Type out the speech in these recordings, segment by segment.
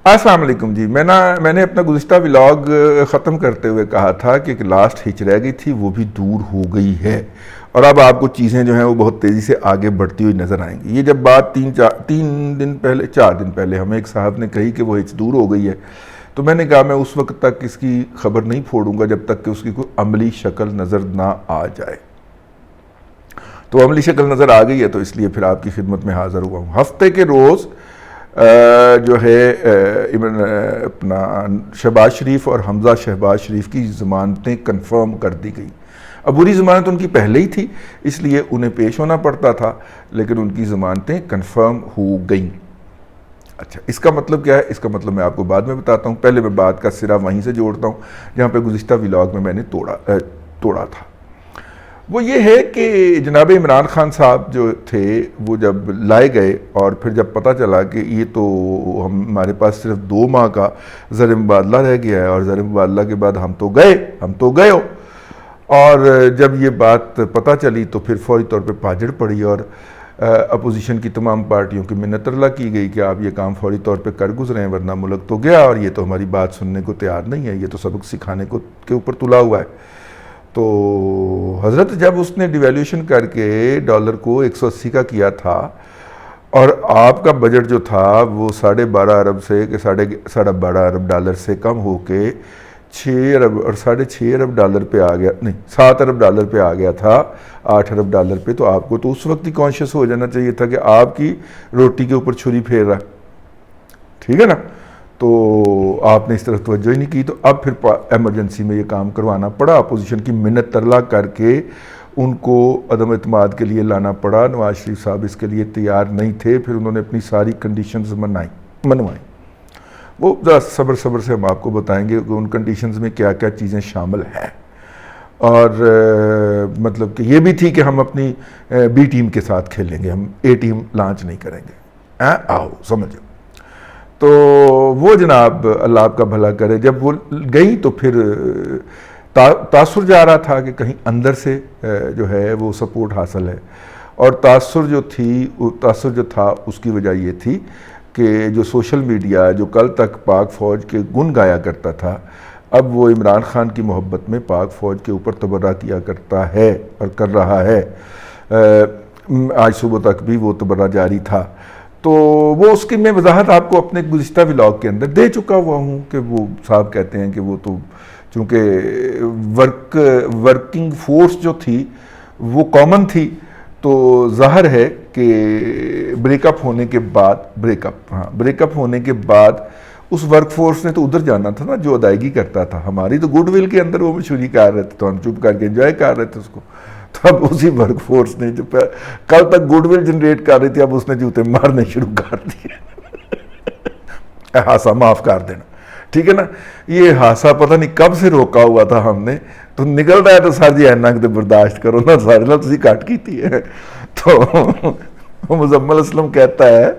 السلام علیکم جی. میں نے اپنا گزشتہ ولاگ ختم کرتے ہوئے کہا تھا کہ ایک لاسٹ ہچ رہ گئی تھی، وہ بھی دور ہو گئی ہے اور اب آپ کو چیزیں جو ہیں وہ بہت تیزی سے آگے بڑھتی ہوئی نظر آئیں گی. یہ جب بات 4 دن پہلے ہمیں ایک صاحب نے کہی کہ وہ ہچ دور ہو گئی ہے، تو میں نے کہا میں اس وقت تک اس کی خبر نہیں پھوڑوں گا جب تک کہ اس کی کوئی عملی شکل نظر نہ آ جائے. تو عملی شکل نظر آ گئی ہے تو اس لیے پھر آپ کی خدمت میں حاضر ہوا ہوں. ہفتے کے روز جو ہے اپنا شہباز شریف اور حمزہ شہباز شریف کی ضمانتیں کنفرم کر دی گئی. عبوری ضمانت ان کی پہلے ہی تھی، اس لیے انہیں پیش ہونا پڑتا تھا، لیکن ان کی ضمانتیں کنفرم ہو گئیں. اچھا، اس کا مطلب کیا ہے؟ اس کا مطلب میں آپ کو بعد میں بتاتا ہوں. پہلے میں بات کا سرا وہیں سے جوڑتا ہوں جہاں پہ گزشتہ ولاگ میں نے توڑا تھا. وہ یہ ہے کہ جناب عمران خان صاحب جو تھے وہ جب لائے گئے اور پھر جب پتہ چلا کہ یہ تو ہمارے پاس صرف 2 ماہ کا زر مبادلہ رہ گیا ہے اور زر مبادلہ کے بعد ہم تو گئے ہو، اور جب یہ بات پتہ چلی تو پھر فوری طور پہ پاجڑ پڑی اور اپوزیشن کی تمام پارٹیوں کی منت ترلا کی گئی کہ آپ یہ کام فوری طور پہ کر گزریں ورنہ ملک تو گیا اور یہ تو ہماری بات سننے کو تیار نہیں ہے، یہ تو سبق سکھانے کے اوپر تلا ہوا ہے. تو حضرت جب اس نے ڈیویلیوشن کر کے ڈالر کو 180 کا کیا تھا اور آپ کا بجٹ جو تھا وہ 12.5 ارب سے کہ 12.5 ارب ڈالر سے کم ہو کے 6 ارب اور 6.5 ارب ڈالر پہ آ گیا، نہیں 7 ارب ڈالر پہ آ گیا تھا، 8 ارب ڈالر پہ، تو آپ کو تو اس وقت ہی کانشیس ہو جانا چاہیے تھا کہ آپ کی روٹی کے اوپر چھری پھیر رہا ہے. ٹھیک ہے نا؟ تو آپ نے اس طرح توجہ ہی نہیں کی، تو اب پھر ایمرجنسی میں یہ کام کروانا پڑا. اپوزیشن کی منت ترلا کر کے ان کو عدم اعتماد کے لیے لانا پڑا. نواز شریف صاحب اس کے لیے تیار نہیں تھے، پھر انہوں نے اپنی ساری کنڈیشنز منوائیں. وہ ذرا صبر سے ہم آپ کو بتائیں گے کہ ان کنڈیشنز میں کیا کیا چیزیں شامل ہیں، اور مطلب کہ یہ بھی تھی کہ ہم اپنی بی ٹیم کے ساتھ کھیلیں گے، ہم اے ٹیم لانچ نہیں کریں گے. آؤ سمجھو. تو وہ جناب اللہ آپ کا بھلا کرے، جب وہ گئی تو پھر تاثر جا رہا تھا کہ کہیں اندر سے جو ہے وہ سپورٹ حاصل ہے، اور تاثر جو تھا اس کی وجہ یہ تھی کہ جو سوشل میڈیا جو کل تک پاک فوج کے گن گایا کرتا تھا، اب وہ عمران خان کی محبت میں پاک فوج کے اوپر تبرہ کیا کرتا ہے اور کر رہا ہے. آج صبح تک بھی وہ تبرہ جاری تھا. تو وہ اس کی میں وضاحت آپ کو اپنے گزشتہ ولاگ کے اندر دے چکا ہوا ہوں کہ وہ صاحب کہتے ہیں کہ وہ تو چونکہ ورکنگ فورس جو تھی وہ کامن تھی، تو ظاہر ہے کہ بریک اپ ہونے کے بعد اس ورک فورس نے تو ادھر جانا تھا نا جو ادائیگی کرتا تھا. ہماری تو گڈ ول کے اندر وہ مشہوری کر رہے تھے تو ہم چپ کر کے انجوائے کر رہے تھے اس کو. تو اب اسی ورک فورس نے جو کل تک گڈ ول جنریٹ کر رہی تھی، اب اس نے جوتے مارنے شروع کر دیے. ہاسا معاف کر دینا، ٹھیک ہے نا؟ یہ ہاسا پتہ نہیں کب سے روکا ہوا تھا ہم نے، تو نکل رہا ہے تو سر جی اینا کہ برداشت کرو نا، سارے لوگ تسی کٹ کیتی ہے. تو مزمل اسلم کہتا ہے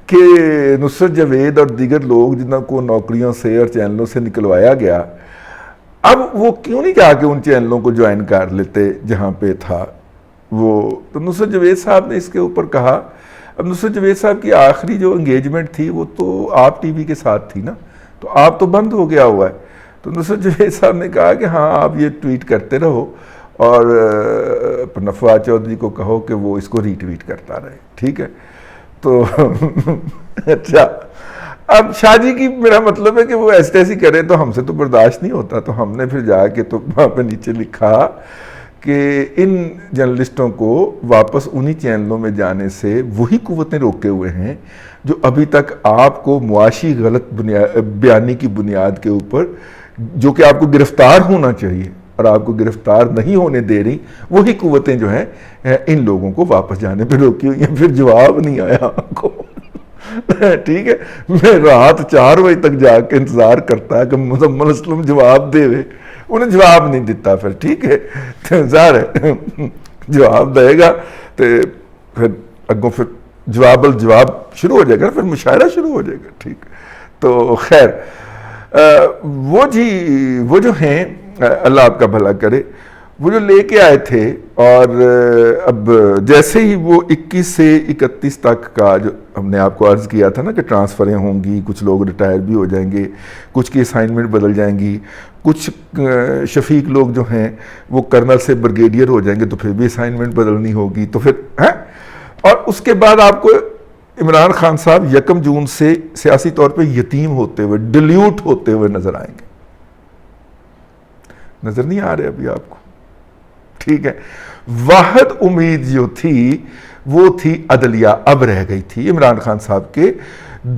کہ نصرت جاوید اور دیگر لوگ جنہوں کو نوکریوں سے اور چینلوں سے نکلوایا گیا، اب وہ کیوں نہیں جا کے ان چینلوں کو جوائن کر لیتے جہاں پہ تھا وہ. تو نصرت جاوید صاحب نے اس کے اوپر کہا. اب نصرت جاوید صاحب کی آخری جو انگیجمنٹ تھی وہ تو آپ ٹی وی کے ساتھ تھی نا، تو آپ تو بند ہو گیا ہوا ہے. تو نصرت جاوید صاحب نے کہا کہ ہاں آپ یہ ٹویٹ کرتے رہو اور فواد چودھری کو کہو کہ وہ اس کو ری ٹویٹ کرتا رہے، ٹھیک ہے؟ تو اچھا، اب شاہ جی کی میرا مطلب ہے کہ وہ ایسی کرے تو ہم سے تو برداشت نہیں ہوتا. تو ہم نے پھر جا کے تو وہاں پہ نیچے لکھا کہ ان جرنلسٹوں کو واپس انہی چینلوں میں جانے سے وہی قوتیں روکے ہوئے ہیں جو ابھی تک آپ کو معاشی غلط بیانی کی بنیاد کے اوپر، جو کہ آپ کو گرفتار ہونا چاہیے اور آپ کو گرفتار نہیں ہونے دے رہی، وہی قوتیں جو ہیں ان لوگوں کو واپس جانے پہ روکی ہوئی ہیں. پھر جواب نہیں آیا آپ کو. ٹھیک ہے، میں رات 4 بجے تک جا کے انتظار کرتا کہ مزمل اسلم جواب دے وے، انہیں جواب نہیں دیتا. پھر ٹھیک ہے، ظاہر ہے جواب دے گا تو پھر اگوں پھر جواب شروع ہو جائے گا، پھر مشاعرہ شروع ہو جائے گا. ٹھیک، تو خیر وہ جو ہیں اللہ آپ کا بھلا کرے، وہ جو لے کے آئے تھے، اور اب جیسے ہی وہ 21 سے 31 تک کا جو ہم نے آپ کو عرض کیا تھا نا کہ ٹرانسفریں ہوں گی، کچھ لوگ ریٹائر بھی ہو جائیں گے، کچھ کی اسائنمنٹ بدل جائیں گی، کچھ شفیق لوگ جو ہیں وہ کرنل سے بریگیڈیئر ہو جائیں گے تو پھر بھی اسائنمنٹ بدلنی ہوگی، تو پھر ہیں، اور اس کے بعد آپ کو عمران خان صاحب 1 جون سے سیاسی طور پہ یتیم ہوتے ہوئے، ڈیلیوٹ ہوتے ہوئے نظر آئیں گے. نظر نہیں آ رہے ابھی آپ کو؟ ٹھیک ہے. واحد امید جو تھی وہ تھی عدلیہ. اب رہ گئی تھی عمران خان صاحب کے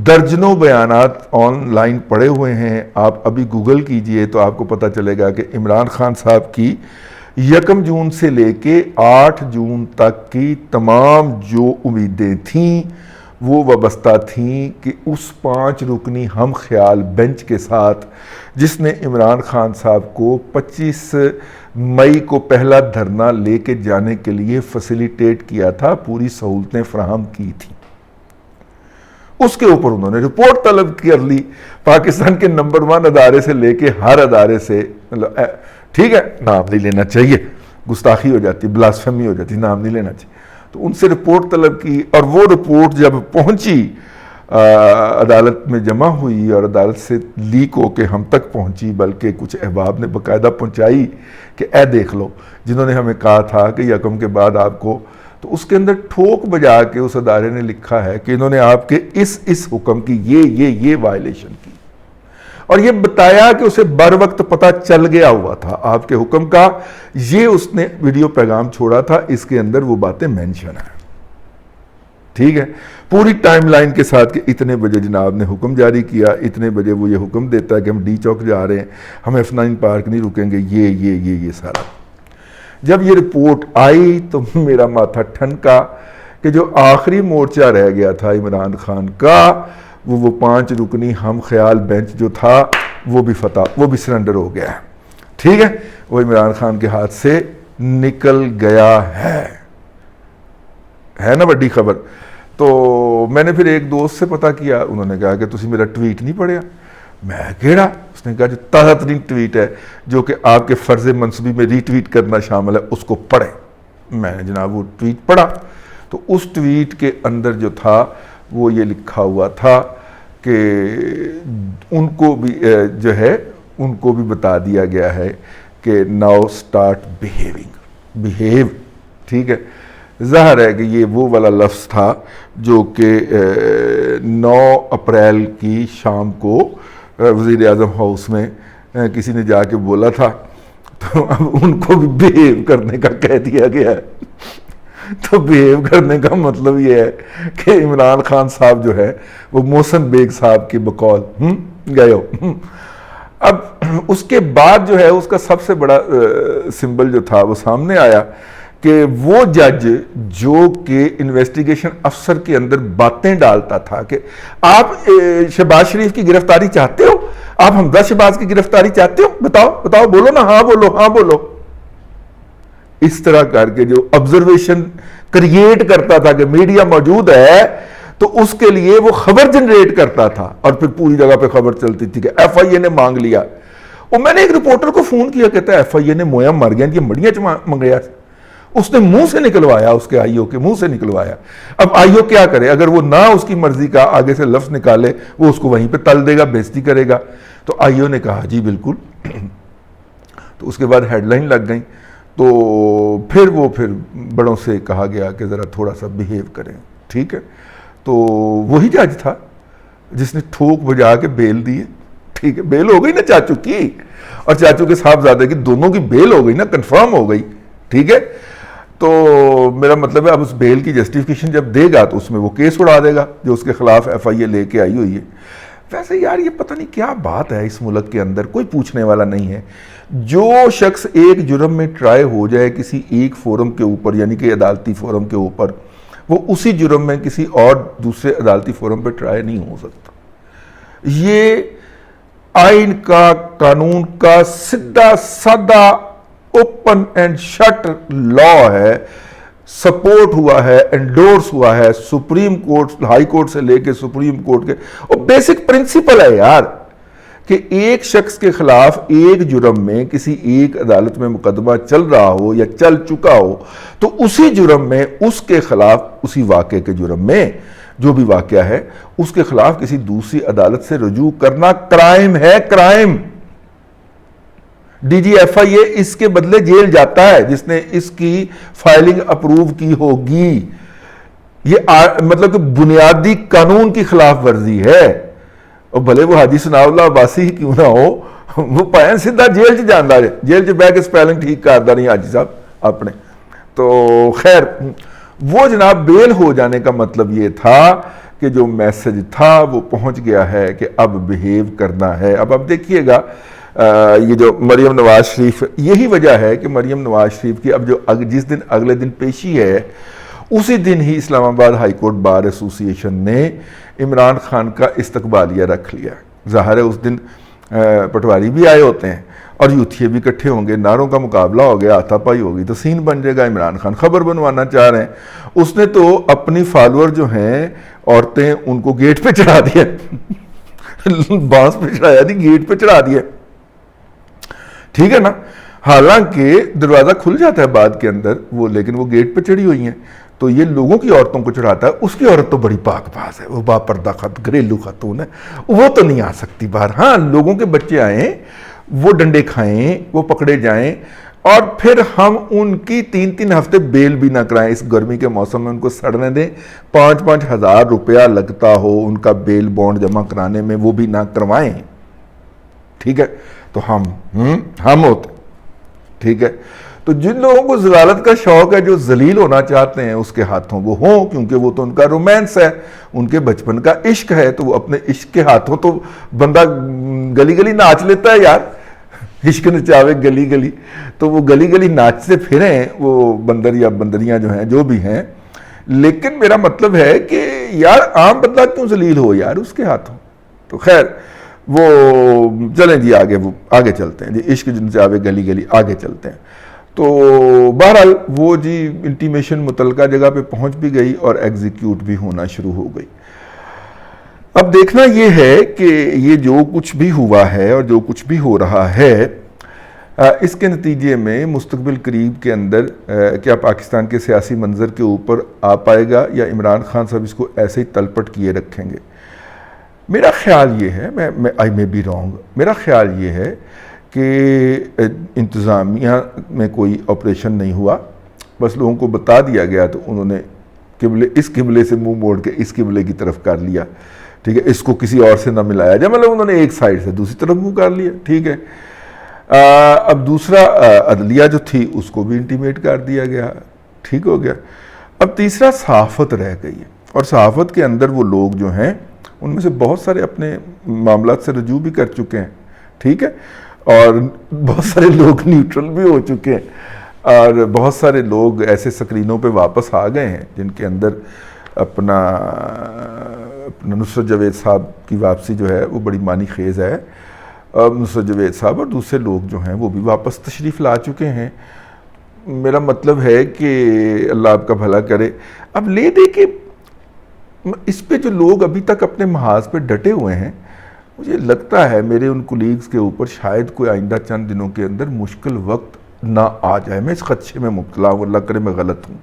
درجنوں بیانات آن لائن پڑے ہوئے ہیں، آپ ابھی گوگل کیجئے تو آپ کو پتہ چلے گا کہ عمران خان صاحب کی 1 جون سے لے کے 8 جون تک کی تمام جو امیدیں تھیں وہ وابستہ تھیں کہ اس 5 رکنی ہم خیال بینچ کے ساتھ جس نے عمران خان صاحب کو 25 مئی کو پہلا دھرنا لے کے جانے کے لیے فیسیلیٹیٹ کیا تھا، پوری سہولتیں فراہم کی تھیں، اس کے اوپر انہوں نے رپورٹ طلب کر لی پاکستان کے نمبر 1 ادارے سے لے کے ہر ادارے سے. ٹھیک ہے، نام نہیں لینا چاہیے، گستاخی ہو جاتی، بلاسفیمی ہو جاتی، نام نہیں لینا چاہیے. تو ان سے رپورٹ طلب کی، اور وہ رپورٹ جب پہنچی عدالت میں جمع ہوئی اور عدالت سے لیک ہو کے ہم تک پہنچی، بلکہ کچھ احباب نے باقاعدہ پہنچائی کہ اے دیکھ لو جنہوں نے ہمیں کہا تھا کہ 1 کے بعد آپ کو، تو اس کے اندر ٹھوک بجا کے اس ادارے نے لکھا ہے کہ انہوں نے آپ کے اس حکم کی یہ وائلیشن کی، اور یہ بتایا کہ اسے بر وقت پتہ چل گیا ہوا تھا آپ کے حکم کا. یہ اس نے ویڈیو پیغام چھوڑا تھا، اس کے اندر وہ باتیں مینشن ہیں. ٹھیک ہے، پوری ٹائم لائن کے ساتھ کہ اتنے بجے جناب نے حکم جاری کیا، اتنے بجے وہ یہ حکم دیتا ہے کہ ہم ڈی چوک جا رہے ہیں، ہم F9 پارک نہیں رکیں گے، یہ سارا. جب یہ رپورٹ آئی تو میرا ماتھا ٹھنکا کہ جو آخری مورچہ رہ گیا تھا عمران خان کا، وہ 5 رکنی ہم خیال بینچ جو تھا وہ بھی سرنڈر ہو گیا ہے. ٹھیک ہے، وہ عمران خان کے ہاتھ سے نکل گیا ہے نا بڑی خبر. تو میں نے پھر ایک دوست سے پتہ کیا، انہوں نے کہا کہ تسی میرا ٹویٹ نہیں پڑھیا. میں کہڑا؟ اس نے کہا جو تازہ ترین ٹویٹ ہے جو کہ آپ کے فرض منصبی میں ری ٹویٹ کرنا شامل ہے اس کو پڑھیں. میں نے جناب وہ ٹویٹ پڑھا، تو اس ٹویٹ کے اندر جو تھا وہ یہ لکھا ہوا تھا کہ ان کو بھی جو ہے ان کو بھی بتا دیا گیا ہے کہ ناؤ سٹارٹ بیہیو. ٹھیک ہے، ظاہر ہے کہ یہ وہ والا لفظ تھا جو کہ 9 اپریل کی شام کو وزیر اعظم ہاؤس میں کسی نے جا کے بولا تھا، تو اب ان کو بھی بیہیو کرنے کا کہہ دیا گیا ہے. تو بیہیو کرنے کا مطلب یہ ہے کہ عمران خان صاحب جو ہے وہ محسن بیگ صاحب کی بقول گئے ہو. اب اس کے بعد جو ہے اس کا سب سے بڑا سمبل جو تھا وہ سامنے آیا کہ وہ جج جو کہ انویسٹیگیشن افسر کے اندر باتیں ڈالتا تھا کہ آپ شہباز شریف کی گرفتاری چاہتے ہو، آپ حمزہ شہباز کی گرفتاری چاہتے ہو، بتاؤ بولو نا، ہاں بولو. اس طرح کر کے جو آبزرویشن کریٹ کرتا تھا کہ میڈیا موجود ہے تو اس کے لیے وہ خبر جنریٹ کرتا تھا، اور پھر پوری جگہ پہ خبر چلتی تھی کہ ایف آئی اے نے مانگ لیا. اور میں نے ایک رپورٹر کو فون کیا، کہتا ہے ایف آئی اے نے مویا مر گیا، یہ مڑیاں منگیا، اس نے منہ سے نکلوایا، اس کے آئی او کے منہ سے نکلوایا. اب آئی او کیا کرے؟ اگر وہ نہ اس کی مرضی کا آگے سے لفظ نکالے وہ اس کو وہیں پہ تل دے گا، بےزتی کرے گا. تو آئی او نے کہا جی بالکل. تو اس کے بعد ہیڈ لائن لگ گئیں. تو پھر بڑوں سے کہا گیا کہ ذرا تھوڑا سا بیہیو کریں. ٹھیک ہے، تو وہی جج تھا جس نے ٹھوک بجا کے بیل دی. ٹھیک ہے، بیل ہو گئی نا چاچو کی اور چاچو کے صاحبزادے کی، دونوں کی بیل ہو گئی نا، کنفرم ہو گئی. ٹھیک ہے، تو میرا مطلب ہے اب اس بیل کی جسٹیفیکیشن جب دے گا تو اس میں وہ کیس اڑا دے گا جو اس کے خلاف ایف آئی اے لے کے آئی ہوئی ہے. ویسے یار یہ پتہ نہیں کیا بات ہے اس ملک کے اندر، کوئی پوچھنے والا نہیں ہے. جو شخص ایک جرم میں ٹرائی ہو جائے کسی ایک فورم کے اوپر، یعنی کہ عدالتی فورم کے اوپر، وہ اسی جرم میں کسی اور دوسرے عدالتی فورم پہ ٹرائی نہیں ہو سکتا. یہ آئین کا، قانون کا سیدھا سادہ اوپن اینڈ شٹ لا ہے، سپورٹ ہوا ہے، انڈورس ہوا ہے سپریم کورٹ، ہائی کورٹ سے لے کے سپریم کورٹ کے، اور بیسک پرنسپل ہے یار کہ ایک شخص کے خلاف ایک جرم میں کسی ایک عدالت میں مقدمہ چل رہا ہو یا چل چکا ہو تو اسی جرم میں اس کے خلاف اسی واقعے کے جرم میں جو بھی واقعہ ہے اس کے خلاف کسی دوسری عدالت سے رجوع کرنا کرائم ہے، کرائم۔ ڈی جی ایف آئی اے اس کے بدلے جیل جاتا ہے جس نے اس کی فائلنگ اپروو کی ہوگی۔ یہ مطلب کہ بنیادی قانون کی خلاف ورزی ہے، اور بھلے وہ حاجی ثناء اللہ عباسی ہی کیوں نہ ہو، وہ پائیں سیدھا جیل چ جانا ہے، جیل چ بہ کے سپیلنگ ٹھیک کردا نہیں حاجی صاحب اپنے۔ تو خیر وہ جناب بیل ہو جانے کا مطلب یہ تھا کہ جو میسج تھا وہ پہنچ گیا ہے کہ اب بیہیو کرنا ہے۔ اب دیکھیے گا یہ جو مریم نواز شریف، یہی وجہ ہے کہ مریم نواز شریف کی اب جو جس دن اگلے دن پیشی ہے اسی دن ہی اسلام آباد ہائی کورٹ بار ایسوسی ایشن نے عمران خان کا استقبالیہ رکھ لیا۔ ظاہر ہے اس دن پٹواری بھی آئے ہوتے ہیں اور یوتھیے بھی اکٹھے ہوں گے، نعروں کا مقابلہ ہو گیا، ہاتھا پائی ہوگی تو سین بن جائے گا۔ عمران خان خبر بنوانا چاہ رہے ہیں، اس نے تو اپنی فالوور جو ہیں عورتیں ان کو گیٹ پہ چڑھا دیا، بانس پہ چڑھایا نہیں، گیٹ پہ چڑھا دیا، ٹھیک ہے نا۔ حالانکہ دروازہ کھل جاتا ہے بعد کے اندر وہ، لیکن وہ گیٹ پہ چڑھی ہوئی ہیں، تو یہ لوگوں کی عورتوں کو چڑھاتا ہے۔ اس کی عورت تو بڑی پاک باز ہے، وہ باپردہ گھریلو خاتون ہے، وہ تو نہیں آ سکتی باہر۔ ہاں لوگوں کے بچے آئیں، وہ ڈنڈے کھائیں، وہ پکڑے جائیں، اور پھر ہم ان کی 3 ہفتے بیل بھی نہ کرائیں، اس گرمی کے موسم میں ان کو سڑنے دیں، 5 ہزار روپیہ لگتا ہو ان کا بیل بانڈ جمع کرانے میں، وہ بھی نہ کروائیں، ٹھیک ہے۔ تو ہم ہوتے، ٹھیک ہے۔ تو جن لوگوں کو ضلالت کا شوق ہے، جو ذلیل ہونا چاہتے ہیں، اس کے ہاتھوں وہ ہوں، کیونکہ وہ تو ان کا رومانس ہے، ان کے بچپن کا عشق ہے، تو وہ اپنے عشق کے ہاتھوں تو بندہ گلی گلی ناچ لیتا ہے یار، عشق نچاوے گلی گلی، تو وہ گلی گلی ناچتے پھریں وہ بندر یا بندریاں جو ہیں، جو بھی ہیں۔ لیکن میرا مطلب ہے کہ یار عام بندہ کیوں ذلیل ہو یار اس کے ہاتھوں۔ تو خیر وہ چلیں جی آگے چلتے ہیں جی، عشق جن سے آوے گلی گلی، آگے چلتے ہیں۔ تو بہرحال وہ جی انٹیمیشن متعلقہ جگہ پہ پہنچ بھی گئی اور ایگزیکیوٹ بھی ہونا شروع ہو گئی۔ اب دیکھنا یہ ہے کہ یہ جو کچھ بھی ہوا ہے اور جو کچھ بھی ہو رہا ہے، اس کے نتیجے میں مستقبل قریب کے اندر کیا پاکستان کے سیاسی منظر کے اوپر آ پائے گا، یا عمران خان صاحب اس کو ایسے ہی تلپٹ کیے رکھیں گے؟ میرا خیال یہ ہے، I may be wrong، میرا خیال یہ ہے کہ انتظامیہ میں کوئی آپریشن نہیں ہوا، بس لوگوں کو بتا دیا گیا تو انہوں نے اس قبلے سے منہ موڑ کے اس قبلے کی طرف کر لیا، ٹھیک ہے، اس کو کسی اور سے نہ ملایا جائے، مطلب انہوں نے ایک سائڈ سے دوسری طرف منہ کر لیا، ٹھیک ہے۔ اب دوسرا عدلیہ جو تھی اس کو بھی انٹیمیٹ کر دیا گیا، ٹھیک ہو گیا۔ اب تیسرا صحافت رہ گئی ہے، اور صحافت کے اندر وہ لوگ جو ہیں ان میں سے بہت سارے اپنے معاملات سے رجوع بھی کر چکے ہیں، ٹھیک ہے، اور بہت سارے لوگ نیوٹرل بھی ہو چکے ہیں، اور بہت سارے لوگ ایسے سکرینوں پہ واپس آ گئے ہیں جن کے اندر اپنا نصرت جاوید صاحب کی واپسی جو ہے وہ بڑی معنی خیز ہے۔ نصرت جاوید صاحب اور دوسرے لوگ جو ہیں وہ بھی واپس تشریف لا چکے ہیں۔ میرا مطلب ہے کہ اللہ آپ کا بھلا کرے۔ اب لے دے کہ اس پہ جو لوگ ابھی تک اپنے محاذ پہ ڈٹے ہوئے ہیں، مجھے لگتا ہے میرے ان کولیگز کے اوپر شاید کوئی آئندہ چند دنوں کے اندر مشکل وقت نہ آ جائے۔ میں اس خدشے میں مبتلا ہوں، اللہ کرے میں غلط ہوں،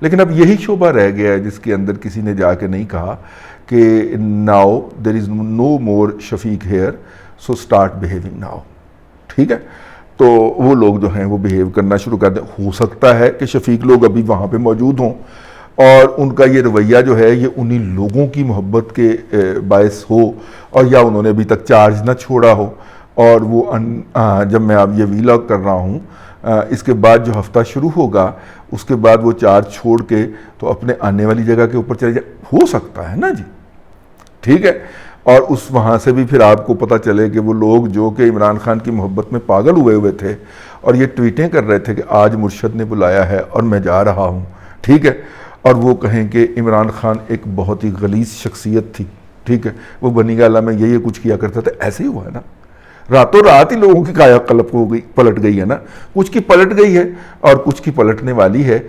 لیکن اب یہی شعبہ رہ گیا ہے جس کے اندر کسی نے جا کے نہیں کہا کہ now there is no more Shafiq here so start behaving now, ٹھیک ہے۔ تو وہ لوگ جو ہیں وہ بیہیو کرنا شروع کر دیں۔ ہو سکتا ہے کہ شفیق لوگ ابھی وہاں پہ موجود ہوں اور ان کا یہ رویہ جو ہے یہ انہی لوگوں کی محبت کے باعث ہو، اور یا انہوں نے ابھی تک چارج نہ چھوڑا ہو، اور وہ جب میں اب یہ ویلاگ کر رہا ہوں اس کے بعد جو ہفتہ شروع ہوگا اس کے بعد وہ چارج چھوڑ کے تو اپنے آنے والی جگہ کے اوپر چلے جائے، ہو سکتا ہے نا جی، ٹھیک ہے۔ اور اس وہاں سے بھی پھر آپ کو پتہ چلے کہ وہ لوگ جو کہ عمران خان کی محبت میں پاگل ہوئے تھے اور یہ ٹویٹیں کر رہے تھے کہ آج مرشد نے بلایا ہے اور میں جا رہا ہوں، ٹھیک ہے، اور وہ کہیں کہ عمران خان ایک بہت ہی غلیظ شخصیت تھی، ٹھیک ہے، وہ بنی گالہ میں یہ کچھ کیا کرتا تھا، ایسے ہی ہوا ہے نا، راتوں رات ہی لوگوں کی کایا قلب ہو گئی، پلٹ گئی ہے نا، کچھ کی پلٹ گئی ہے اور کچھ کی پلٹنے والی ہے۔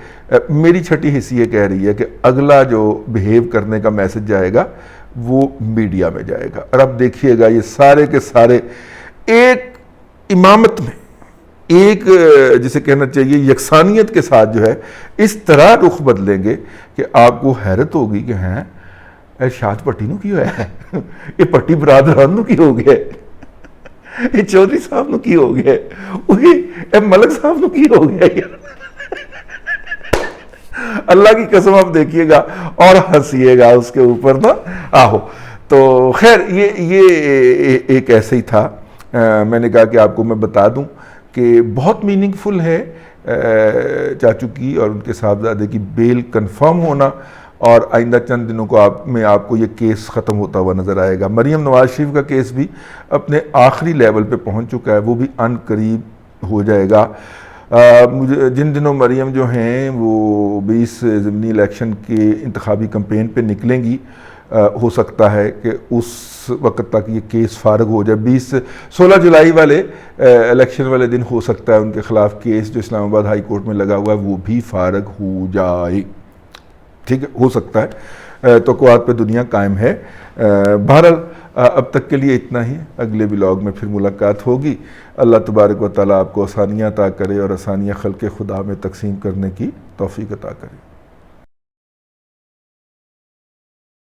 میری چھٹی حصہ یہ کہہ رہی ہے کہ اگلا جو بیہیو کرنے کا میسج جائے گا وہ میڈیا میں جائے گا. اور اب دیکھیے گا یہ سارے کے سارے ایک امامت میں، ایک جسے کہنا چاہیے یکسانیت کے ساتھ جو ہے اس طرح رخ بدلیں گے کہ آپ کو حیرت ہوگی کہ ہیں ارشاد پٹی نو کی ہوا ہے، یہ پٹی برادران نو کی ہو گیا، یہ چودھری صاحب نو کی ہو گیا، اے ملک صاحب نو کی ہو گیا. اللہ کی قسم آپ دیکھیے گا اور ہنسیے گا اس کے اوپر نا. آہو تو خیر یہ ایک ایسے ہی تھا. میں نے کہا کہ آپ کو میں بتا دوں کہ بہت میننگ فل ہے چاچو کی اور ان کے صاحبزادے کی بیل کنفرم ہونا، اور آئندہ چند دنوں کو آپ کو یہ کیس ختم ہوتا ہوا نظر آئے گا. مریم نواز شریف کا کیس بھی اپنے آخری لیول پہ پہنچ چکا ہے، وہ بھی ان قریب ہو جائے گا. جن دنوں مریم جو ہیں وہ 20 ضمنی الیکشن کے انتخابی کمپین پہ نکلیں گی، ہو سکتا ہے کہ اس وقت تک یہ کیس فارغ ہو جائے. 16 جولائی والے الیکشن والے دن ہو سکتا ہے ان کے خلاف کیس جو اسلام آباد ہائی کورٹ میں لگا ہوا ہے وہ بھی فارغ ہو جائے. ٹھیک ہے، ہو سکتا ہے، توقعات پہ دنیا قائم ہے. بہرحال اب تک کے لیے اتنا ہی. اگلے ولاگ میں پھر ملاقات ہوگی. اللہ تبارک و تعالیٰ آپ کو آسانیاں عطا کرے اور آسانیاں خلق خدا میں تقسیم کرنے کی توفیق عطا کرے.